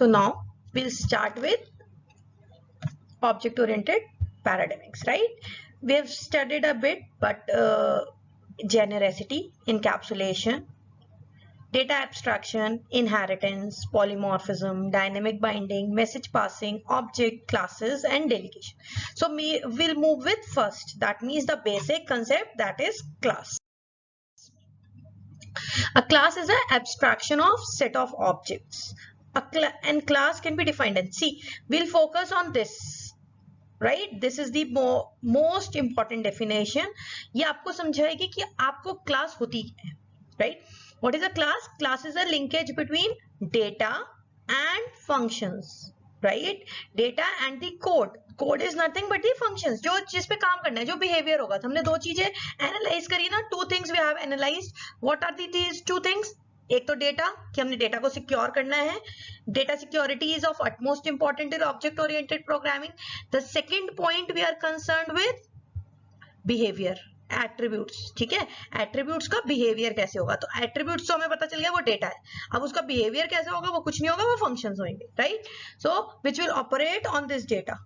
So now we'll start with object-oriented paradigms, right? We have studied a bit, but genericity, encapsulation, data abstraction, inheritance, polymorphism, dynamic binding, message passing, object, classes, and delegation. So we'll move with first. That means the basic concept, that is class. A class is an abstraction of set of objects. And class can be defined. And see, we'll focus on this. Right? This is the most important definition. ये आपको समझाएगी कि आपको class होती है. Right? What is a class? Class is a linkage between data and functions. Right? Data and the code. Code is nothing but the functions. जो जिस पे काम करना है, जो behavior होगा. तो हमने दो चीजें analyze करी ना. Two things we have analyzed. What are these two things? एक तो डेटा कि हमने डेटा को सिक्योर करना है. Data security is of utmost important in object oriented programming. The second point we are concerned with behavior, attributes. ठीक है, attributes का behavior कैसे होगा. तो attributes तो हमें पता चल गया वो डेटा है. अब उसका behavior कैसे होगा, वो कुछ नहीं होगा, वो functions होंगे. Right? So which will operate on this data.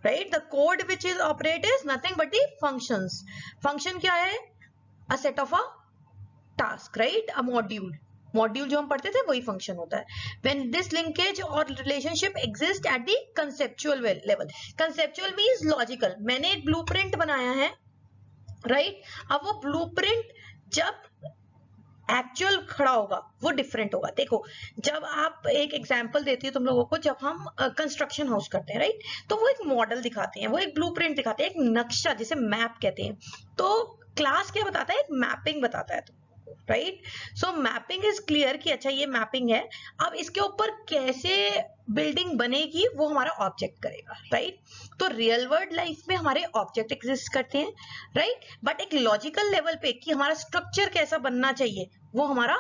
Right? The code which is operate is nothing but the functions. Function क्या है? A set of a task. Right? A module. Module जो हम पढ़ते थे वही फंक्शन होता है. When this linkage or relationship exists at the conceptual level. Conceptual means logical. मैंने एक ब्लूप्रिंट बनाया है, right? अब वो ब्लूप्रिंट जब एक्चुअल खड़ा होगा वो डिफरेंट होगा. देखो, जब आप एक एग्जांपल देती है तुम लोगों को, जब हम कंस्ट्रक्शन हाउस करते हैं, राइट, तो वो एक मॉडल दिखाते हैं, वो एक ब्लूप्रिंट दिखाते हैं, एक नक्शा जिसे मैप कहते हैं. तो क्लास क्या बताता है? एक मैपिंग बताता है. Right, so mapping is clear कि अच्छा ये मैपिंग है. अब इसके ऊपर कैसे बिल्डिंग बनेगी वो हमारा ऑब्जेक्ट करेगा. राइट, तो रियल वर्ल्ड लाइफ में हमारे ऑब्जेक्ट एग्जिस्ट करते हैं, राइट, बट एक लॉजिकल लेवल पे कि हमारा स्ट्रक्चर कैसा बनना चाहिए वो हमारा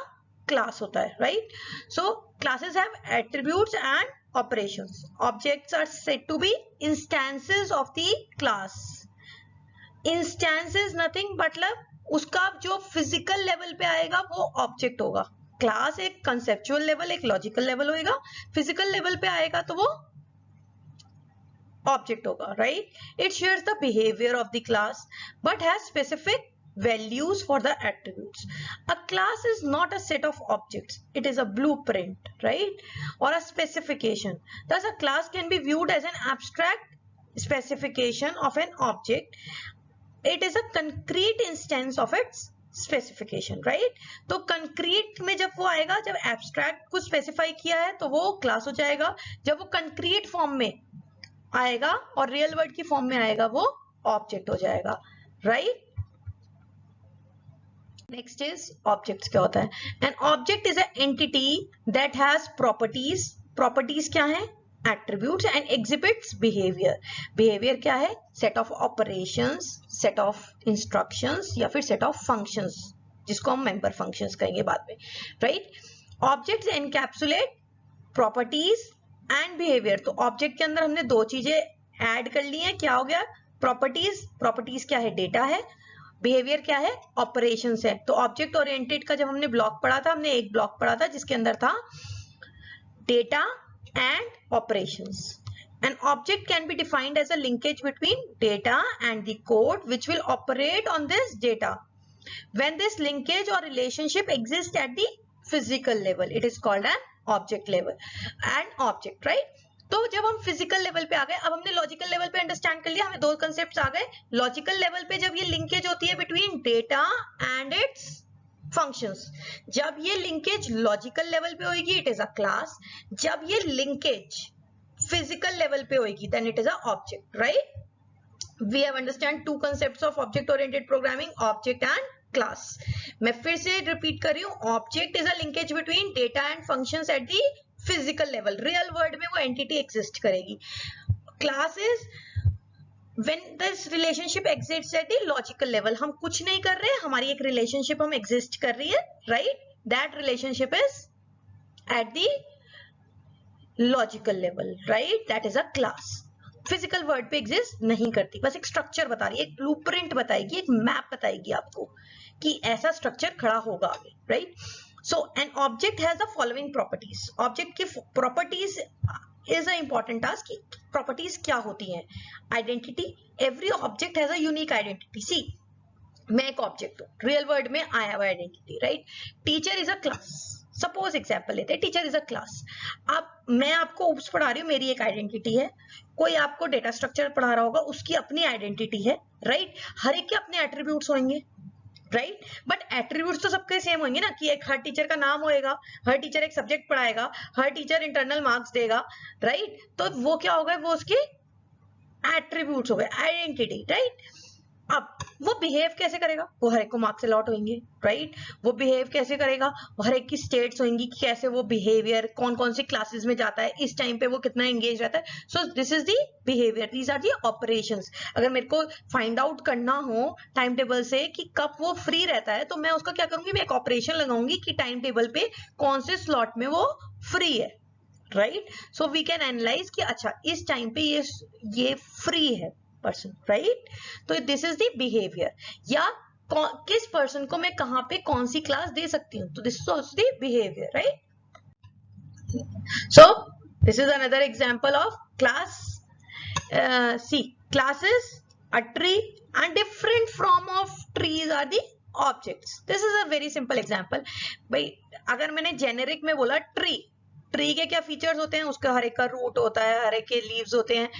क्लास होता है. Right, so classes have attributes and operations. Objects are said to be instances of the class. Instances nothing मतलब उसका जो फिजिकल लेवल पे आएगा वो ऑब्जेक्ट होगा. क्लास एक कंसेप्चुअल लेवल, एक लॉजिकल लेवल होगा. फिजिकल लेवल पे आएगा तो वो ऑब्जेक्ट होगा. Right, it shares the behaviour of the class but has specific values for the attributes. A class is not a set of objects, it is a blueprint, right, or a specification. Thus a class can be viewed as an abstract specification of an object. It is a concrete instance of its specification, right? तो concrete में जब वो आएगा, जब abstract को specify किया है तो वो class हो जाएगा. जब वो concrete form में आएगा और real world की form में आएगा वो object हो जाएगा. right? Next is objects. क्या होता है? An object is an entity that has properties. Properties क्या है? Attributes and exhibits behavior. Behavior क्या है? Set of operations, set of instructions या फिर set of functions, जिसको हम member functions कहेंगे बाद में. Right? Objects encapsulate properties and behavior. तो object के अंदर हमने दो चीजें add कर ली हैं. क्या हो गया? Properties. Properties क्या है? Data है. बिहेवियर क्या है? ऑपरेशंस है. तो ऑब्जेक्ट ओरिएंटेड का जब हमने ब्लॉक पढ़ा था, हमने एक ब्लॉक पढ़ा था जिसके अंदर था data and operations. An object can be defined as a linkage between data and the code which will operate on this data. When this linkage or relationship exists at the physical level, it is called an object level. An object, right? तो जब हम physical level पे आ गए, अब हमने logical level पे understand कर लिया, हमें दो कंसेप्ट्स आ गए. लॉजिकल लेवल पे जब ये लिंकेज होती है between data and it's functions, जब ये लिंकेज लॉजिकल लेवल पे होगी इट इज अ क्लास. जब ये लिंकेज फिजिकल लेवल पे होगी then it is a object. Right, we have understand two concepts of object oriented programming, object and class. मैं फिर से रिपीट कर रही हूँ. Object is a linkage between data and functions at the physical level. Real world में वो entity exist करेगी. Class is when this relationship exists at the logical level. हम कुछ नहीं कर रहे, हमारी एक रिलेशनशिप हम एग्जिस्ट कर रही है. Right, that relationship is eight the logical level. Right, that is a class. Physical world पे एग्जिस्ट नहीं करती, बस एक स्ट्रक्चर बता रही है, एक ब्लूप्रिंट बताएगी, एक मैप बताएगी आपको कि ऐसा स्ट्रक्चर खड़ा होगा आगे. Right, So an object has the following properties. Object की properties is an important task. Properties क्या होती हैं? Identity. Every object has a unique identity. See, मैं एक ऑब्जेक्ट हूँ, रियल वर्ल्ड में आया हुआ identity, right? Teacher is a class, suppose example लेते हैं, टीचर इज अ क्लास. अब मैं आपको उप्स पढ़ा रही हूँ, मेरी एक आइडेंटिटी है. कोई आपको डेटा स्ट्रक्चर पढ़ा रहा होगा, उसकी अपनी आइडेंटिटी है, राइट? हर एक के अपने एट्रीब्यूट्स होंगे, राइट? बट एट्रीब्यूट्स तो सबके सेम होंगे ना, कि एक हर टीचर का नाम होएगा, हर टीचर एक सब्जेक्ट पढ़ाएगा, हर टीचर इंटरनल मार्क्स देगा, राइट? तो वो क्या होगा, वो उसके एट्रीब्यूट्स हो गए, आइडेंटिटी, राइट? अब वो बिहेव कैसे करेगा, वो हर एक को मार्क्स अलॉट होंगे, राइट? वो बिहेव कैसे करेगा, वो हर एक की स्टेट्स होंगी कि कैसे वो बिहेवियर, कौन कौन सी क्लासेस में जाता है, इस टाइम पे वो कितना एंगेज रहता है. So this is the behaviour, these are the operations. अगर मेरे को फाइंड आउट करना हो टाइम टेबल से कि कब वो फ्री रहता है, तो मैं उसका क्या करूंगी, मैं एक ऑपरेशन लगाऊंगी कि टाइम टेबल पे कौन से स्लॉट में वो फ्री है, right? So we can analyse कि अच्छा इस टाइम पे ये फ्री है पर्सन, राइट? तो दिस इज द बिहेवियर. या किस पर्सन को मैं कहां पे कौन सी क्लास दे सकती हूँ, तो this is also the behaviour, right? So this is another example of class. See, classes, a tree and different form of trees are the objects. This is a very simple example. भाई अगर मैंने generic में बोला tree, tree के क्या features होते हैं, उसका हर एक का रूट होता है, हर एक के लीव्स होते हैं,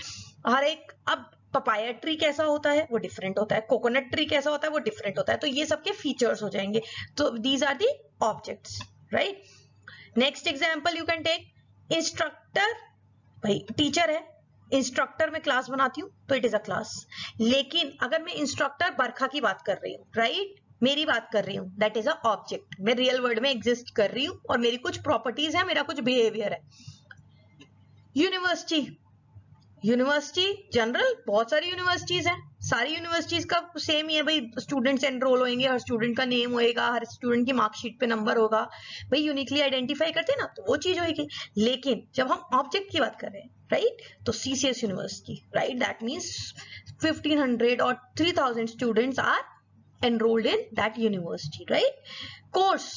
हर एक. अब पपाया ट्री कैसा होता है, वो डिफरेंट होता है. कोकोनट ट्री कैसा होता है, वो डिफरेंट होता है. तो ये सबके फीचर्स हो जाएंगे. तो these are the objects, right? Next example you can take instructor. भाई टीचर है, इंस्ट्रक्टर में क्लास बनाती हूँ तो इट इज अ क्लास. लेकिन अगर मैं इंस्ट्रक्टर बरखा की बात कर रही हूँ, राइट, मेरी बात कर रही हूँ, दैट इज अ ऑब्जेक्ट. मैं रियल वर्ल्ड में एग्जिस्ट कर रही हूँ और मेरी कुछ प्रॉपर्टीज है, मेरा कुछ बिहेवियर है. यूनिवर्सिटी, यूनिवर्सिटी जनरल, बहुत सारी यूनिवर्सिटीज हैं, सारी यूनिवर्सिटीज का सेम ही है भाई. स्टूडेंट्स एनरोल होंगे, हर स्टूडेंट का नेम होएगा, हर स्टूडेंट की मार्कशीट पे नंबर होगा, भाई यूनिकली आइडेंटिफाई करते हैं ना, तो वो चीज होगी. लेकिन जब हम ऑब्जेक्ट की बात कर रहे हैं, राइट, तो CCS university, right, that means 1500 और 3000 students are enrolled in that university, right? Course,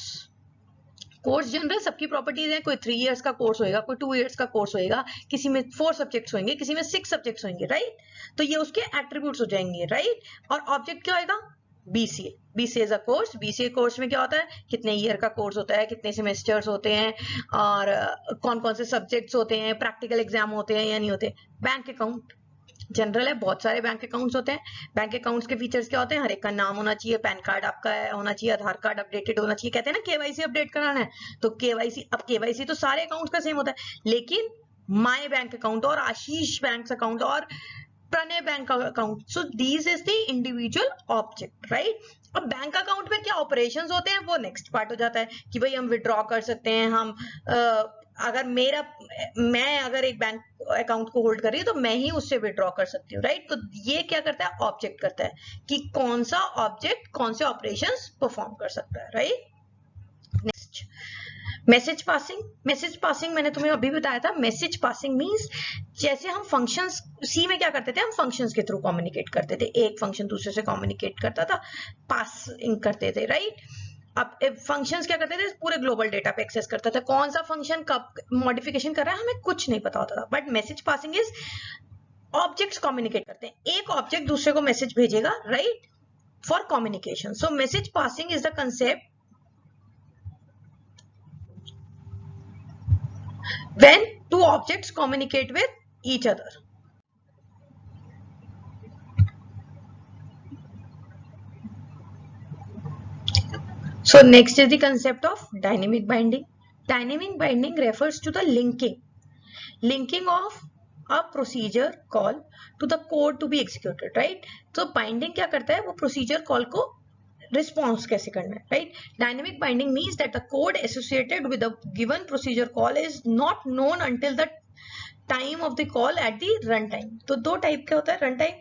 course general, सबकी प्रॉपर्टीज है. कोई 3 इयर्स का कोर्स होएगा, कोई 2 इयर्स का कोर्स होएगा, किसी में 4 सब्जेक्ट्स होंगे, किसी में 6 सब्जेक्ट्स होंगे, राइट? तो ये उसके एट्रीब्यूट्स हो जाएंगे, राइट? और ऑब्जेक्ट क्या होएगा, BCA. BCA is a course. BCA course में क्या होता है, कितने ईयर का कोर्स होता है, कितने सेमेस्टर्स होते हैं, और कौन कौन से सब्जेक्ट्स होते हैं, प्रैक्टिकल एग्जाम होते हैं या नहीं होते. बैंक अकाउंट जनरल है, बहुत सारे बैंक अकाउंट्स होते हैं. बैंक अकाउंट्स के फीचर्स क्या होते हैं, हर एक का नाम होना चाहिए, पैन कार्ड आपका होना चाहिए, आधार कार्ड अपडेटेड होना चाहिए. कहते हैं ना केवाईसी अपडेट कराना है, तो केवाईसी, अब केवाईसी तो सारे अकाउंट्स का सेम होता है, लेकिन माय बैंक अकाउंट और आशीष बैंक अकाउंट और Pranay bank account, so these is the individual object, right? अब बैंक अकाउंट में क्या ऑपरेशंस होते हैं, वो नेक्स्ट पार्ट हो जाता है कि भाई हम विड्रॉ कर सकते हैं, हम अगर मैं अगर एक बैंक अकाउंट को होल्ड कर रही हूँ तो मैं ही उससे विड्रॉ कर सकती हूँ, राइट? तो ये क्या करता है, ऑब्जेक्ट करता है कि कौन सा ऑब्जेक्ट कौन से ऑपरेशंस परफॉर्म कर सकता है, right? Next, message passing. Message passing मैंने तुम्हें अभी बताया था. मैसेज पासिंग मींस जैसे हम फंक्शंस, सी में क्या करते थे, हम फंक्शंस के थ्रू कम्युनिकेट करते थे. एक फंक्शन दूसरे से कम्युनिकेट करता था, पासिंग करते थे, राइट? अब फंक्शंस क्या करते थे, पूरे ग्लोबल डेटा पे एक्सेस करता था. कौन सा फंक्शन कब मॉडिफिकेशन कर रहा है हमें कुछ नहीं पता होता था. But message passing is objects communicate करते हैं. एक ऑब्जेक्ट दूसरे को मैसेज भेजेगा, right, for communication. So message passing is the concept when two objects communicate with each other. So next is the concept of dynamic binding. Dynamic binding refers to the linking of a procedure call to the code to be executed, right? So binding क्या करता है, वो procedure call को response कैसे करना है, right? Dynamic binding means that the code associated with the given procedure call is not known until the time of the call at the run time. तो दो टाइप का होता है run time.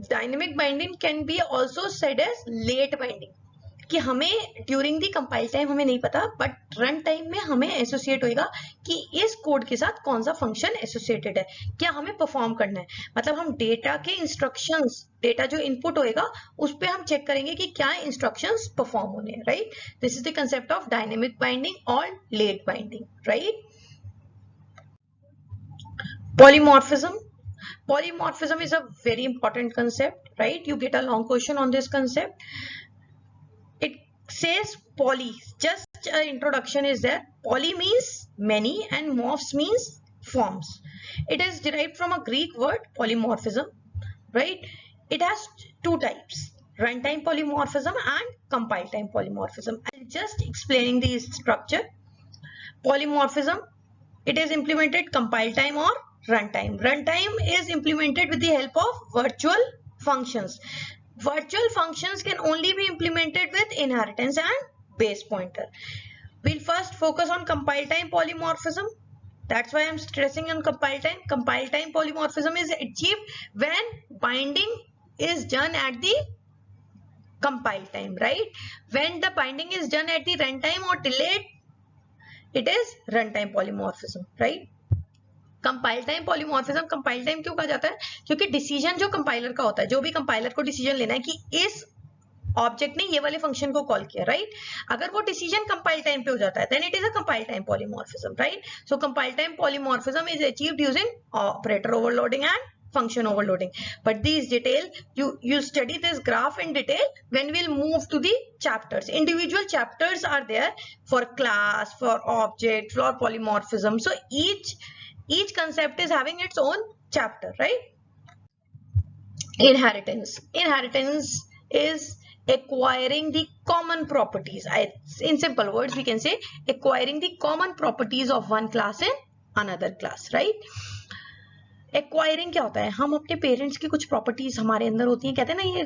Dynamic binding can be also said as late binding. कि हमें during the compile time हमें नहीं पता, बट रन टाइम में हमें एसोसिएट होएगा कि इस कोड के साथ कौन सा फंक्शन एसोसिएटेड है, क्या हमें परफॉर्म करना है। मतलब हम डेटा के इंस्ट्रक्शंस, डेटा जो इनपुट होएगा उस पे हम चेक करेंगे कि क्या इंस्ट्रक्शंस परफॉर्म होने हैं, right. This is the concept of dynamic binding और late binding, right. Polymorphism. Polymorphism is a very important concept, right? You get a long question on this concept. It says poly, just an introduction is there. Poly means many and morphs means forms. It is derived from a Greek word polymorphism, right? It has two types, runtime polymorphism and compile time polymorphism. I'll just explaining the structure. Polymorphism, it is implemented compile time or runtime. Runtime is implemented with the help of virtual functions. Virtual functions can only be implemented with inheritance and base pointer. We'll first focus on compile time polymorphism. That's why I'm stressing on compile time. Compile time polymorphism is achieved when binding is done at the compile time, right? When the binding is done at the runtime or delayed, it is runtime polymorphism, right? Compile time polymorphism, compile time क्यों कहा जाता है? क्योंकि decision जो compiler का होता है, जो भी कंपाइलर को डिसीजन लेना है कि इस ऑब्जेक्ट ने ये वाले फंक्शन को कॉल किया, राइट, अगर वो डिसीजन कंपाइल टाइम पे हो जाता है, then it is a compile time polymorphism, right. So compile time polymorphism is achieved using operator overloading and function overloading. But these detail, you study this graph in detail when we'll move to the chapters. Individual chapters are there for class, for object, for polymorphism. So each concept is having its own chapter, right? Inheritance. Inheritance is acquiring the common properties. In simple words, we can say acquiring the common properties of one class in another class, right? Acquiring क्या होता है? हम अपने parents की कुछ properties हमारे अंदर होती हैं, कहते हैं ना ये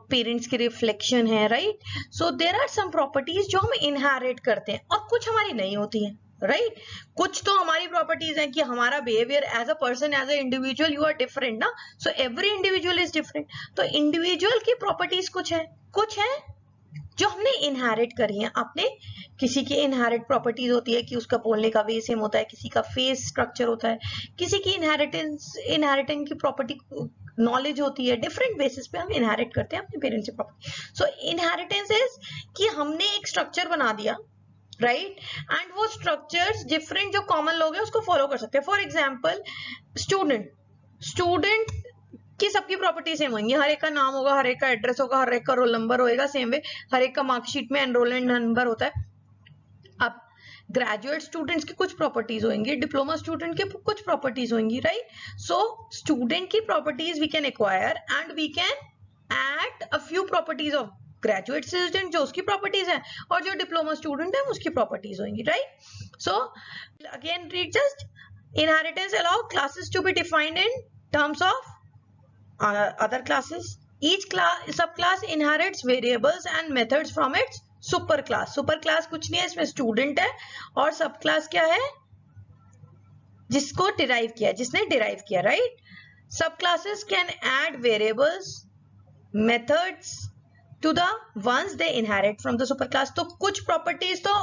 पेरेंट्स की रिफ्लेक्शन है, right. So there are some properties जो हम इनहेरिट करते हैं और कुछ हमारी नहीं होती हैं, राइट। कुछ तो हमारी प्रॉपर्टीज हैं कि हमारा behaviour as a person, as a individual, you are different ना, so every individual is different. तो इंडिविजुअल की प्रॉपर्टीज कुछ है जो हमने इनहेरिट करी है अपने। किसी की इनहेरिट प्रॉपर्टीज होती है कि उसका बोलने का वे सेम होता है, किसी का फेस स्ट्रक्चर होता है, किसी की इनहेरिटेंस की प्रॉपर्टी नॉलेज होती है, डिफरेंट बेसिस पे हम इनहेरिट करते हैं अपने पेरेंट्स से प्रॉपर्टी। सो इनहेरिटेंस इज कि हमने एक स्ट्रक्चर बना दिया, राइट, एंड वो स्ट्रक्चर्स डिफरेंट जो कॉमन लोग हैं उसको फॉलो कर सकते हैं। फॉर एग्जाम्पल स्टूडेंट की सबकी प्रॉपर्टी सेम होंगी, हर एक का नाम होगा, हर एक का एड्रेस होगा, हर एक का रोल नंबर होगा, सेम वे हर एक का मार्कशीट में एनरोलमेंट नंबर होता है। अब ग्रेजुएट स्टूडेंट्स की कुछ प्रॉपर्टीज होंगी, डिप्लोमा स्टूडेंट के कुछ प्रॉपर्टीज होंगी, राइट। सो स्टूडेंट की properties we can acquire and we can add a few properties of graduate student जो उसकी प्रॉपर्टीज है, और जो डिप्लोमा स्टूडेंट है उसकी प्रॉपर्टीज होंगी, right. So again read just inheritance allow classes to be defined in terms of other classes. Each subclass inherits variables and methods from its superclass. Superclass कुछ नहीं है, इसमें स्टूडेंट है, और सबक्लास क्या है? जिसको डिराइव किया, जिसने डिराइव किया, right. Subclasses can add variables, methods to the ones they inherit from the superclass. तो कुछ प्रॉपर्टीज तो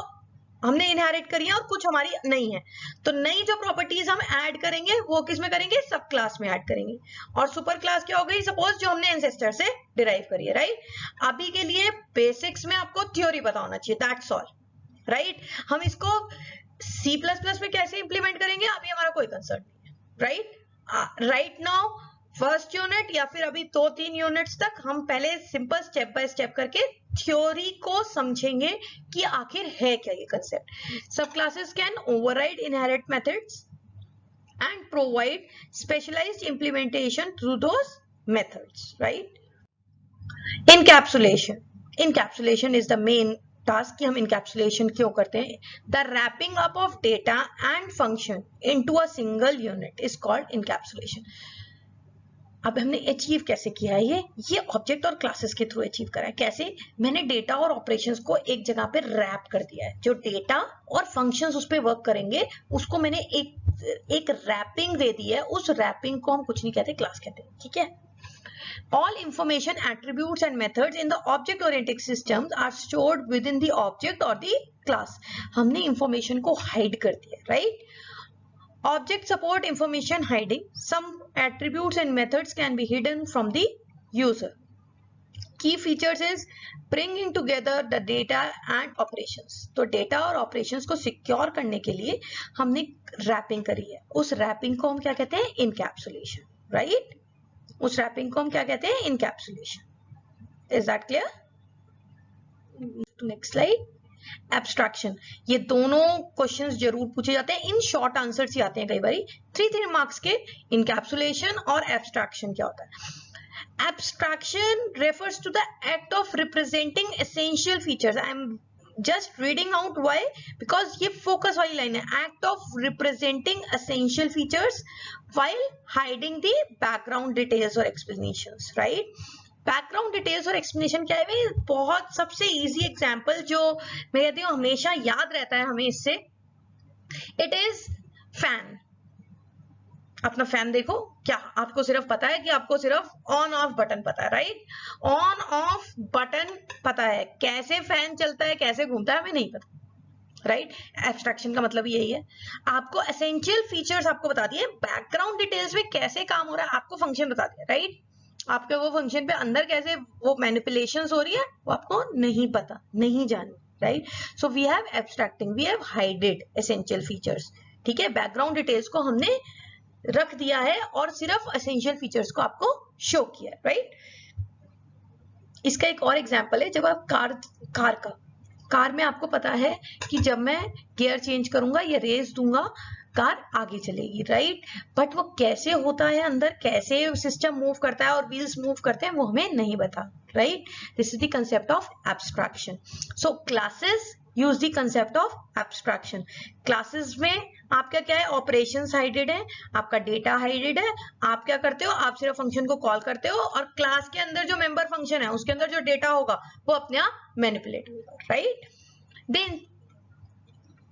हमने इनहेरिट करी है और कुछ हमारी नहीं है, तो नई जो प्रॉपर्टीज हम ऐड करेंगे वो किस में करेंगे? सब क्लास में ऐड करेंगे। और सुपर क्लास क्या हो गई? सपोज जो हमने एंसेस्टर से डिराइव करी है, राइट। अभी के लिए बेसिक्स में आपको थ्योरी पता होना चाहिए, दैट्स ऑल, राइट। हम इसको C++ में कैसे इंप्लीमेंट करेंगे अभी हमारा कोई कंसर्न नहीं है, right. Right now first unit या फिर अभी 2-3 यूनिट्स तक हम पहले सिंपल स्टेप बाय स्टेप करके थ्योरी को समझेंगे कि आखिर है क्या ये concept. Sub classes can override inherit methods and provide specialised implementation through those methods, right. Encapsulation is the main task कि हम इनकैप्सुलेशन क्यों करते हैं। The wrapping up of data and function into a single unit is called encapsulation. अब हमने achieve कैसे किया है? ये ऑब्जेक्ट और क्लासेस के थ्रू अचीव करा है। कैसे? मैंने डेटा और ऑपरेशंस को एक जगह पे रैप कर दिया है। जो डेटा और फंक्शंस उस पे वर्क करेंगे उसको मैंने एक रैपिंग दे दी है। उस रैपिंग को हम कुछ नहीं कहते, क्लास कहते हैं, ठीक है। All information, attributes and methods in the object oriented systems are stored within the object or the class. हमने information को hide कर दिया, right? Objects support information hiding. Some attributes and methods can be hidden from the user. Key features is bringing together the data and operations. तो data और operations को secure करने के लिए हमने wrapping करी है. उस wrapping को हम क्या कहते हैं? Encapsulation, right? उस रैपिंग को हम क्या कहते हैं? Encapsulation. Is that clear? Next slide. Abstraction. ये दोनों क्वेश्चंस जरूर पूछे जाते हैं, इन शॉर्ट आंसर्स ही आते हैं कई बारी 3 मार्क्स के. इनकैप्सुलेशन और एब्स्ट्रैक्शन क्या होता है? Abstraction refers to the act of representing essential features. I am just reading out why, because ये focus वाली लाइन है. act of representing essential features while hiding the background details or explanations, right? background details और explanation क्या है भाई? बहुत सबसे easy example जो मैं कहती हूँ हमेशा याद रहता है हमें इससे, it is fan. अपना फैन देखो, क्या आपको सिर्फ पता है कि आपको सिर्फ ऑन ऑफ बटन पता है, राइट? ऑन ऑफ बटन पता है, कैसे फैन चलता है, कैसे घूमता है, हमें नहीं पता, राइट? एब्स्ट्रैक्शन का मतलब यही है. आपको एसेंशियल फीचर्स आपको बता दिए, बैकग्राउंड डिटेल्स में कैसे काम हो रहा है आपको फंक्शन बता दिया, राइट? आपके वो फंक्शन पे अंदर कैसे वो मैनिपुलेशंस हो रही है वो आपको नहीं पता, नहीं जानी, right? So we have abstracting, we have hided essential features. ठीक है, बैकग्राउंड डिटेल्स को हमने रख दिया है और सिर्फ एसेंशियल फीचर्स को आपको शो किया है, राइट? इसका एक और एग्जांपल है, जब आप कार में आपको पता है कि जब मैं गियर चेंज करूंगा या रेस दूंगा कार आगे चलेगी, राइट? बट वो कैसे होता है अंदर, कैसे सिस्टम मूव करता है और व्हील्स मूव करते हैं वो हमें नहीं पता, right? This is the concept of abstraction. So classes use the concept of abstraction. Classes में आपका क्या है? ऑपरेशंस हाइडेड है, आपका डेटा हाइडेड है. आप क्या करते हो? आप सिर्फ फंक्शन को कॉल करते हो और क्लास के अंदर जो मेंबर फंक्शन है उसके अंदर जो डेटा होगा वो अपने आप मैनिपुलेट होगा, right? Then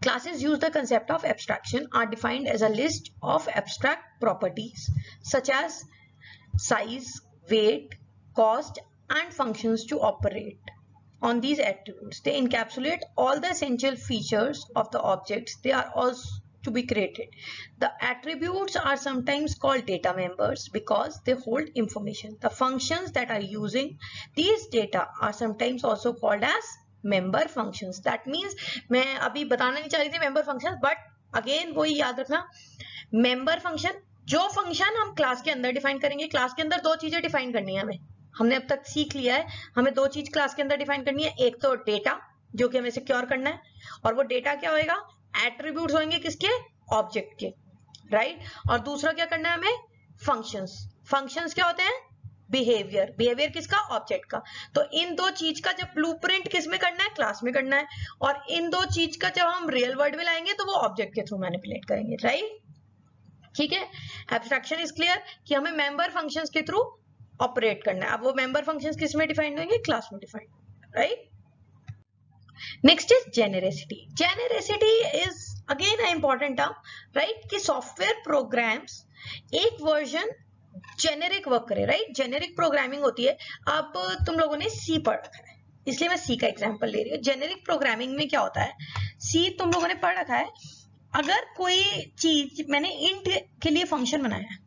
classes use the concept of abstraction are defined as a list of abstract properties such as size, weight, cost and functions to operate on these attributes. They encapsulate all the essential features of the objects they are also to be created. The attributes are sometimes called data members because they hold information. The functions that are using these data are sometimes also called as member functions. That means मैं अभी बताना नहीं चाह रही थी member functions, but again वही याद रखना, member function जो फंक्शन हम क्लास के अंदर डिफाइन करेंगे. क्लास के अंदर 2 चीजें डिफाइन करनी है हमें, हमने अब तक सीख लिया है. हमें 2 चीज क्लास के अंदर डिफाइन करनी है. एक तो डेटा जो कि हमें सिक्योर करना है, और वो डेटा क्या होएगा? एट्रीब्यूट्स होंगे किसके? ऑब्जेक्ट के, राइट? और दूसरा क्या करना है हमें? फंक्शंस. फंक्शंस क्या होते हैं? बिहेवियर. बिहेवियर किसका? ऑब्जेक्ट का. तो इन 2 चीज का जब ब्लूप्रिंट किस में करना है? क्लास में करना है. और इन 2 चीज का जब हम रियल वर्ल्ड में लाएंगे तो वो ऑब्जेक्ट के थ्रू मैनिपुलेट करेंगे, राइट? ठीक है, एब्स्ट्रैक्शन इज क्लियर कि हमें मेंबर फंक्शंस के थ्रू ऑपरेट करना है. अब वो मेंबर फंक्शंस किस में डिफाइंड होंगे? क्लास में defined, right? Next is genericity. Genericity is again a important term, right? कि सॉफ्टवेयर प्रोग्राम्स एक वर्जन जेनेरिक वर्क करे, राइट? जेनेरिक प्रोग्रामिंग होती है. अब तुम लोगों ने सी पढ़ रखा है, इसलिए मैं सी का एग्जांपल ले रही हूँ. जेनेरिक प्रोग्रामिंग में क्या होता है? सी तुम लोगों ने पढ़ रखा है. अगर कोई चीज मैंने इंट के लिए फंक्शन बनाया है,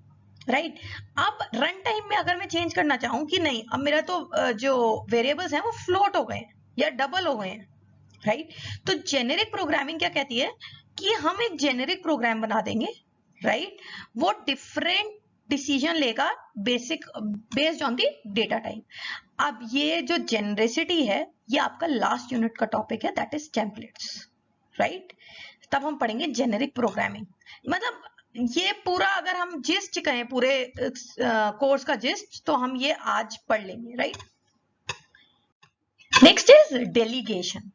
राइट? अब रन टाइम में अगर मैं चेंज करना चाहूँ कि नहीं, अब मेरा तो जो वेरिएबल्स हैं वो फ्लोट हो गए या डबल हो गए हैं, राइट? तो जेनेरिक प्रोग्रामिंग क्या कहती है कि हम एक जेनेरिक प्रोग्राम बना देंगे, राइट? वो डिफरेंट डिसीजन लेगा based on the data type. अब ये जो जेनरेसिटी है ये आपका लास्ट यूनिट का टॉपिक है, दैट इज टेम्पलेट्स, राइट? तब हम पढ़ेंगे जेनेरिक प्रोग्रामिंग. मतलब ये पूरा अगर हम जिस्ट कहें पूरे कोर्स का जिस्ट, तो हम ये आज पढ़ लेंगे, right? Next is delegation.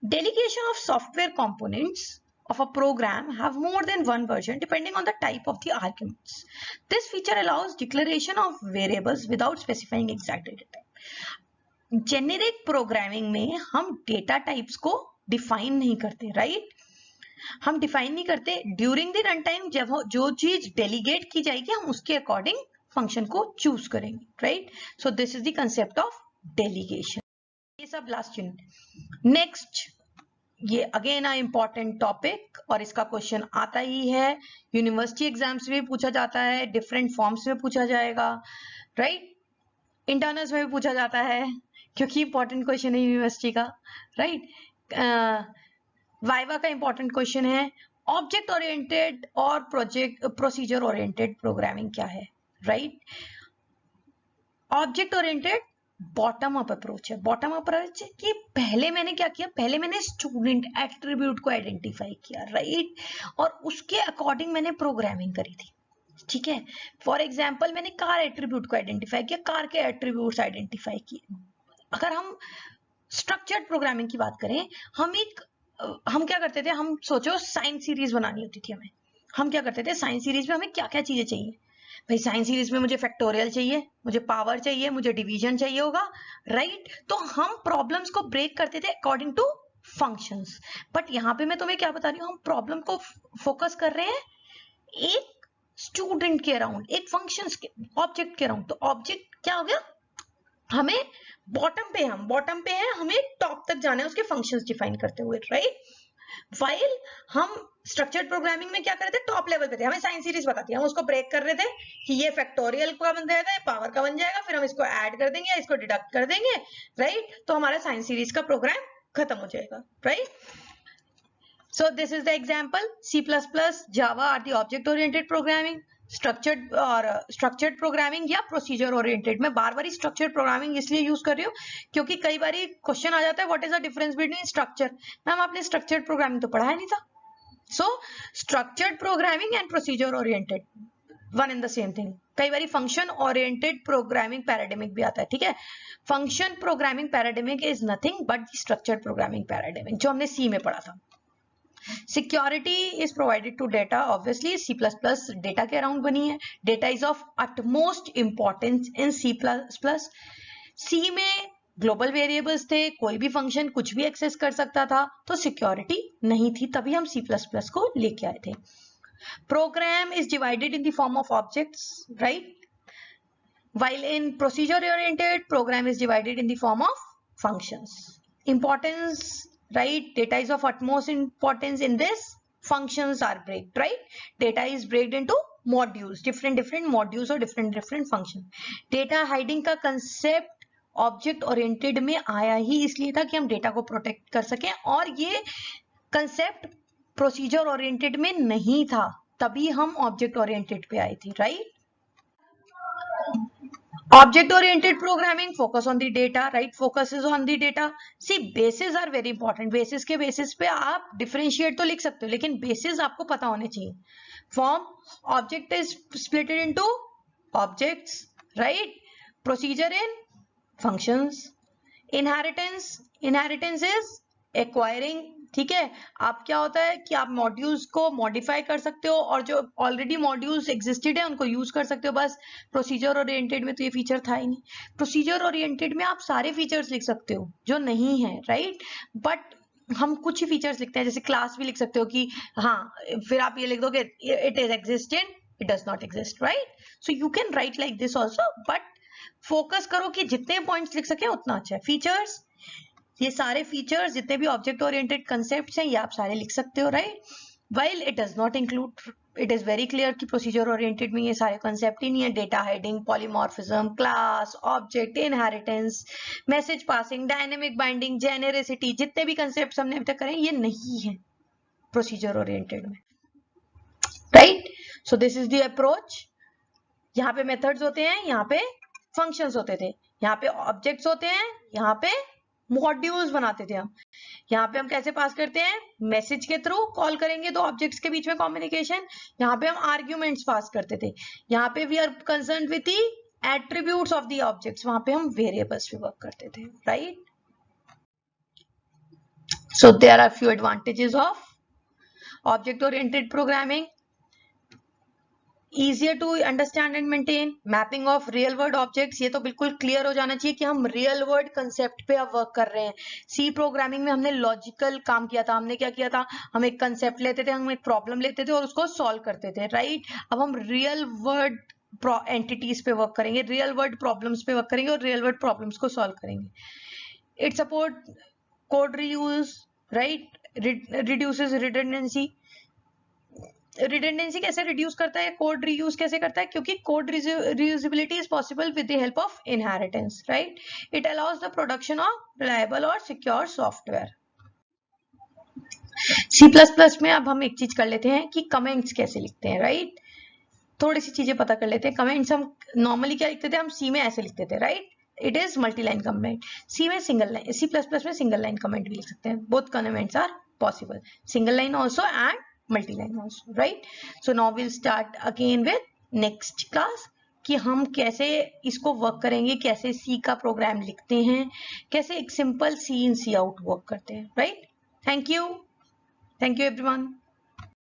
Delegation of software components of a program have more than one version depending on the type of the arguments. This feature allows declaration of variables without specifying exact data type. Generic programming में हम data types को define नहीं करते, right? हम define नहीं करते. During the runtime जब जो चीज delegate की जाएगी हम उसके according फंक्शन को चूज करेंगे, right? So this is the concept of delegation. ये सब लास्ट यूनिट। नेक्स्ट, ये अगेन अ इम्पॉर्टेंट टॉपिक और इसका क्वेश्चन आता ही है, यूनिवर्सिटी एग्जाम्स में पूछा जाता है, डिफरेंट फॉर्म्स में पूछा जाएगा, राइट? इंटरनल्स में भी पूछा जाता है क्योंकि इंपॉर्टेंट क्वेश्चन है यूनिवर्सिटी का, राइट? वाइवा का इंपॉर्टेंट क्वेश्चन है, ऑब्जेक्ट ओरिएंटेड और प्रोसीजर ओरिएंटेड प्रोग्रामिंग क्या है, right? Object oriented bottom up approach है। बॉटम अप अप्रोच कि पहले मैंने क्या किया, पहले मैंने स्टूडेंट एट्रीब्यूट को आइडेंटिफाई किया, राइट? और उसके अकॉर्डिंग मैंने प्रोग्रामिंग करी थी, ठीक है? फॉर एग्जाम्पल मैंने कार एट्रीब्यूट को आइडेंटिफाई किया, कार के एट्रीब्यूट्स आइडेंटिफाई किए। अगर हम स्ट्रक्चर्ड प्रोग्रामिंग की बात करें, हम क्या करते थे, हम सोचो साइन सीरीज बनानी होती थी हमें, हम क्या करते थे, साइन सीरीज में हमें क्या क्या चीजें चाहिए भाई? साइन सीरीज में मुझे फैक्टोरियल चाहिए, मुझे पावर चाहिए, मुझे डिवीजन चाहिए होगा, राइट? तो हम प्रॉब्लम्स को ब्रेक करते थे अकॉर्डिंग टू फंक्शंस। बट यहाँ पे मैं तुम्हें क्या बता रही हूँ, हम प्रॉब्लम को फोकस कर रहे हैं एक स्टूडेंट के अराउंड, एक फंक्शंस के ऑब्जेक्ट के अराउंड। तो ऑब्जेक्ट क्या हो गया, हमें बॉटम पे है, हमें टॉप तक जाना है उसके फंक्शंस डिफाइन करते हुए, राइट? वाइल हम स्ट्रक्चर्ड प्रोग्रामिंग में क्या कर रहे थे, टॉप लेवल पे थे, हमें साइन सीरीज बताती है, हम उसको ब्रेक कर रहे थे कि ये फैक्टोरियल का बन जाएगा, ये पावर का बन जाएगा, फिर हम इसको ऐड कर देंगे, इसको डिडक्ट कर देंगे, राइट? तो हमारा साइन सीरीज का प्रोग्राम खत्म हो जाएगा, right? So this is the example. C++, Java are the object oriented programming, structured programming या procedure oriented। मैं बार बार structured programming इसलिए यूज कर रही हूँ क्योंकि कई बार क्वेश्चन आ जाता है what is the difference between structure. Ma'am आपने स्ट्रक्चर्ड प्रोग्रामिंग तो पढ़ा ही नहीं था। So structured programming and procedure oriented one and the same thing. कई बार फंक्शन ओरिएंटेड प्रोग्रामिंग पैराडिमिक भी आता है, ठीक है? Function programming paradigmic is nothing but structured programming paradigmic जो हमने सी में पढ़ा था। Security is provided to data. Obviously, C++ data के अराउंड बनी है. Data is of utmost importance in C++. C में ग्लोबल वेरिएबल्स थे, कोई भी फंक्शन कुछ भी एक्सेस कर सकता था, तो सिक्योरिटी नहीं थी, तभी हम C++ को लेके आए थे. Program is divided in the form of objects, right? While in procedure oriented, program is divided in the form of functions. Importance, right? Data is of utmost importance in this. Functions are breaked, right? Data is breaked into modules, different modules or different functions. Data hiding का concept object oriented में आया ही इसलिए था कि हम data को protect कर सकें, और ये कंसेप्ट प्रोसीजर ओरिएंटेड में नहीं था, तभी हम ऑब्जेक्ट ओरिएंटेड पे आए थे, right? Object oriented programming focus on the data, right? Focuses on the data. See, bases are very important. Bases के basis पे आप differentiate तो लिख सकते हो, लेकिन bases आपको पता होने चाहिए. Form, object is split into objects, right? Procedure in functions. Inheritance is acquiring, ठीक है? आप क्या होता है कि आप मॉड्यूल्स को मॉडिफाई कर सकते हो और जो ऑलरेडी मॉड्यूल्स एग्जिस्टेड है उनको यूज कर सकते हो, बस प्रोसीजर ओरिएंटेड में तो ये फीचर था ही नहीं. प्रोसीजर ओरिएंटेड में आप सारे फीचर्स लिख सकते हो जो नहीं है, राइट? बट हम कुछ ही फीचर्स लिखते हैं, जैसे क्लास भी लिख सकते हो कि हाँ, फिर आप ये लिख दोगे it is existent, it does not exist, right? So you can write like this also, but focus करो कि जितने पॉइंट्स लिख सके उतना अच्छा है. फीचर्स, ये सारे फीचर्स जितने भी ऑब्जेक्ट ओरिएंटेड कंसेप्ट्स हैं ये आप सारे लिख सकते हो, right? While it does not include, it is very clear कि प्रोसीजर ओरिएंटेड में ये सारे कंसेप्ट ही नहीं है. Data hiding, polymorphism, class, object, inheritance, message passing, dynamic binding, genericity, जितने भी कंसेप्ट हमने अभी तक करे ये नहीं है प्रोसीजर ओरिएंटेड में, right? So this is the approach. यहाँ पे मेथड्स होते हैं, यहाँ पे फंक्शंस होते थे, यहाँ पे ऑब्जेक्ट्स होते हैं, यहाँ पे मॉड्यूल्स बनाते थे हम. यहाँ पे हम कैसे पास करते हैं, मैसेज के थ्रू कॉल करेंगे दो ऑब्जेक्ट्स के बीच में कम्युनिकेशन. यहाँ पे हम आर्ग्यूमेंट्स पास करते थे. यहाँ पे we are concern with the attributes of the objects, वहां पे हम वेरिएबल्स पे वर्क करते थे, right? So there are few advantages of object oriented programming. easier to understand and maintain, mapping of real world objects, ये तो बिल्कुल clear हो जाना चाहिए कि हम रियल वर्ल्ड कंसेप्ट पे अब वर्क कर रहे हैं. सी प्रोग्रामिंग में हमने लॉजिकल काम किया था. हमने क्या किया था, हम एक कंसेप्ट लेते थे, हम एक प्रॉब्लम लेते थे और उसको सॉल्व करते थे, राइट? अब हम रियल वर्ल्ड एंटिटीज पे वर्क करेंगे, रियल वर्ल्ड प्रॉब्लम्स पे वर्क करेंगे और रियल वर्ल्ड प्रॉब्लम्स को सॉल्व करेंगे. It support code reuse, right, reduces redundancy. Redundancy कैसे रिड्यूस करता है, कोड रीयूज कैसे करता है, क्योंकि code reusability is possible with the help of inheritance, right. It allows the production of reliable और सिक्योर सॉफ्टवेयर. C++ में अब हम एक चीज कर लेते हैं कि कमेंट्स कैसे लिखते हैं, राइट. थोड़ी सी चीजें पता कर लेते हैं. कमेंट्स हम नॉर्मली क्या लिखते थे, हम C में ऐसे लिखते थे, right. It is multi line comment. C में सिंगल लाइन, C++ में सिंगल लाइन कमेंट भी लिख सकते हैं. Both comments are possible, single line also and multi line also, right. So now will start again with next class कि हम कैसे इसको वर्क करेंगे, कैसे C का प्रोग्राम लिखते हैं, कैसे एक सिंपल C इन C आउट वर्क करते हैं, राइट. Thank you everyone.